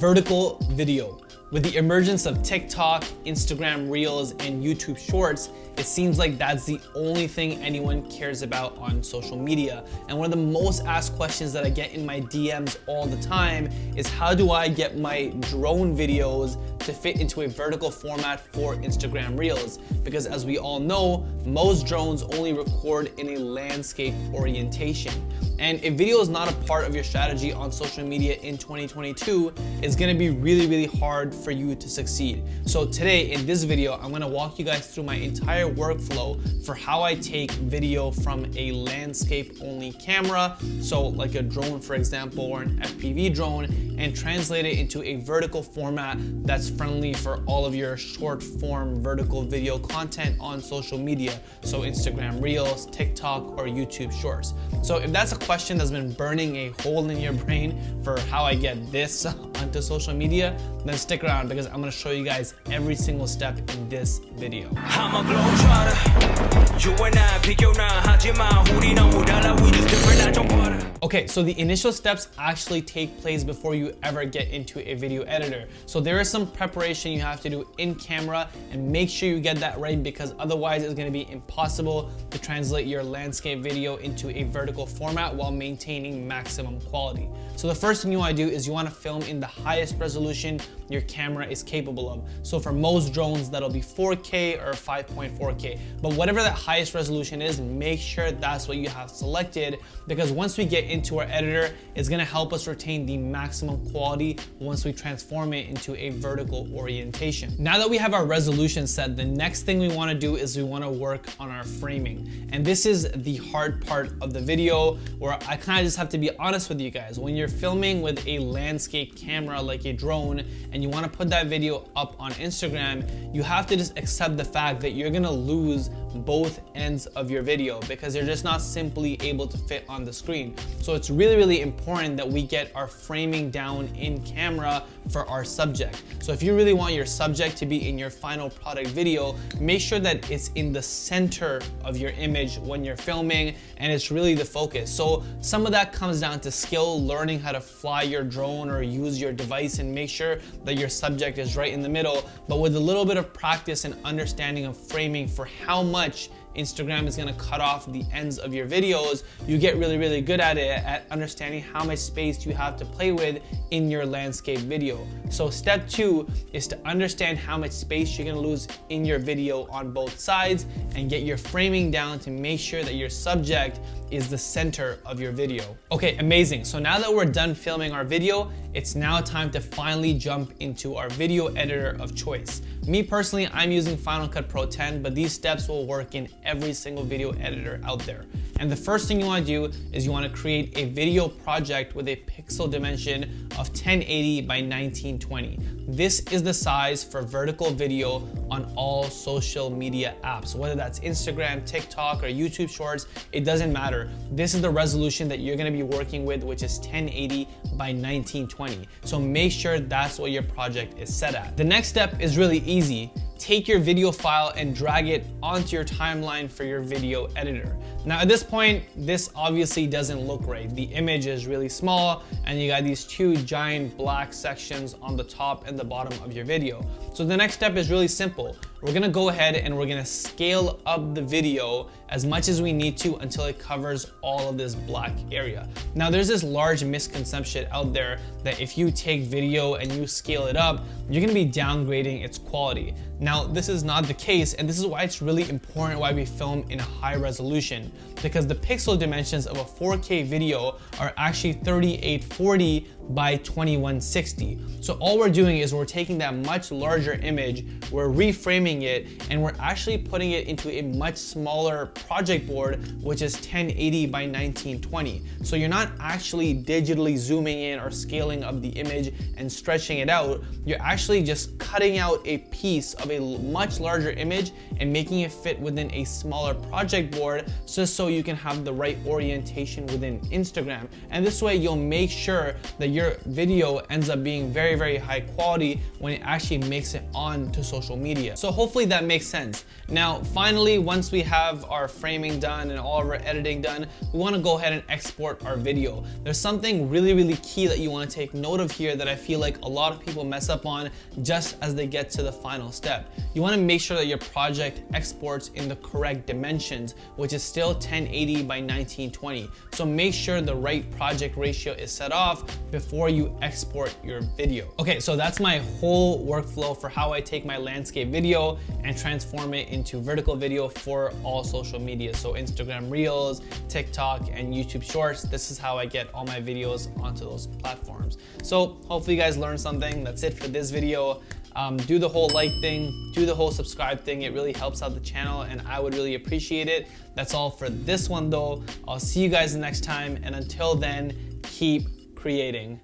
Vertical video. With the emergence of TikTok, Instagram Reels, and YouTube Shorts, it seems like that's the only thing anyone cares about on social media. And one of the most asked questions that I get in my DMs all the time is, how do I get my drone videos to fit into a vertical format for Instagram Reels? Because as we all know, most drones only record in a landscape orientation. And if video is not a part of your strategy on social media in 2022, it's gonna be really hard for you to succeed. So today in this video, I'm gonna walk you guys through my entire workflow for how I take video from a landscape only camera, so like a drone for example, or an FPV drone, and translate it into a vertical format that's friendly for all of your short form vertical video content on social media, so Instagram Reels, TikTok, or YouTube Shorts. So if that's a question that's been burning a hole in your brain for how I get this onto social media, then stick around because I'm gonna show you guys every single step in this video. I'm a globetrotter. You and I pick your nine, 하지마 우리 너무 달라, we just different, I don't bother. Okay, so the initial steps actually take place before you ever get into a video editor. So there is some preparation you have to do in camera, and make sure you get that right, because otherwise it's gonna be impossible to translate your landscape video into a vertical format while maintaining maximum quality. So the first thing you wanna do is you wanna film in the highest resolution your camera is capable of. So for most drones, that'll be 4K or 5.4K. But whatever that highest resolution is, make sure that's what you have selected, because once we get into our editor, it's gonna help us retain the maximum quality once we transform it into a vertical orientation. Now that we have our resolution set, the next thing we wanna do is we wanna work on our framing. And this is the hard part of the video, where I kinda just have to be honest with you guys. When you're filming with a landscape camera like a drone, and you wanna put that video up on Instagram, you have to just accept the fact that you're gonna lose both ends of your video because they're just not simply able to fit on the screen. So it's really important that we get our framing down in camera for our subject. So if you really want your subject to be in your final product video, make sure that it's in the center of your image when you're filming, and it's really the focus. So some of that comes down to skill, learning how to fly your drone or use your device and make sure that your subject is right in the middle. But with a little bit of practice and understanding of framing for how much Instagram is gonna cut off the ends of your videos, you get really good at it, at understanding how much space you have to play with in your landscape video. So step 2 is to understand how much space you're gonna lose in your video on both sides, and get your framing down to make sure that your subject is the center of your video. Okay, amazing. So now that we're done filming our video, it's now time to finally jump into our video editor of choice. Me personally, I'm using Final Cut Pro 10, but these steps will work in every single video editor out there. And the first thing you wanna do is you wanna create a video project with a pixel dimension of 1080 by 1920. This is the size for vertical video on all social media apps, whether that's Instagram, TikTok, or YouTube Shorts, it doesn't matter. This is the resolution that you're gonna be working with, which is 1080 by 1920. So make sure that's what your project is set at. The next step is really easy. Take your video file and drag it onto your timeline for your video editor. Now at this point, this obviously doesn't look right. The image is really small and you got these two giant black sections on the top and the bottom of your video. So the next step is really simple. We're gonna go ahead and we're gonna scale up the video as much as we need to until it covers all of this black area. Now there's this large misconception out there that if you take video and you scale it up, you're gonna be downgrading its quality. Now this is not the case, and this is why it's really important why we film in a high resolution, because the pixel dimensions of a 4K video are actually 3840 by 2160. So all we're doing is we're taking that much larger image, we're reframing it, and we're actually putting it into a much smaller project board, which is 1080 by 1920. So you're not actually digitally zooming in or scaling up the image and stretching it out. You're actually just cutting out a piece of a much larger image and making it fit within a smaller project board, just so you can have the right orientation within Instagram. And this way you'll make sure that your video ends up being very, very high quality when it actually makes it on to social media. So hopefully that makes sense. Now, finally, once we have our framing done and all of our editing done, we want to go ahead and export our video. There's something really, really key that you want to take note of here that I feel like a lot of people mess up on just as they get to the final step. You want to make sure that your project exports in the correct dimensions, which is still 1080 by 1920. So make sure the right project ratio is set off before you export your video. Okay, so that's my whole workflow for how I take my landscape video and transform it into vertical video for all social media. So Instagram Reels, TikTok, and YouTube Shorts. This is how I get all my videos onto those platforms. So hopefully you guys learned something. That's it for this video. Do the whole like thing, do the whole subscribe thing. It really helps out the channel and I would really appreciate it. That's all for this one though. I'll see you guys next time, and until then, keep creating.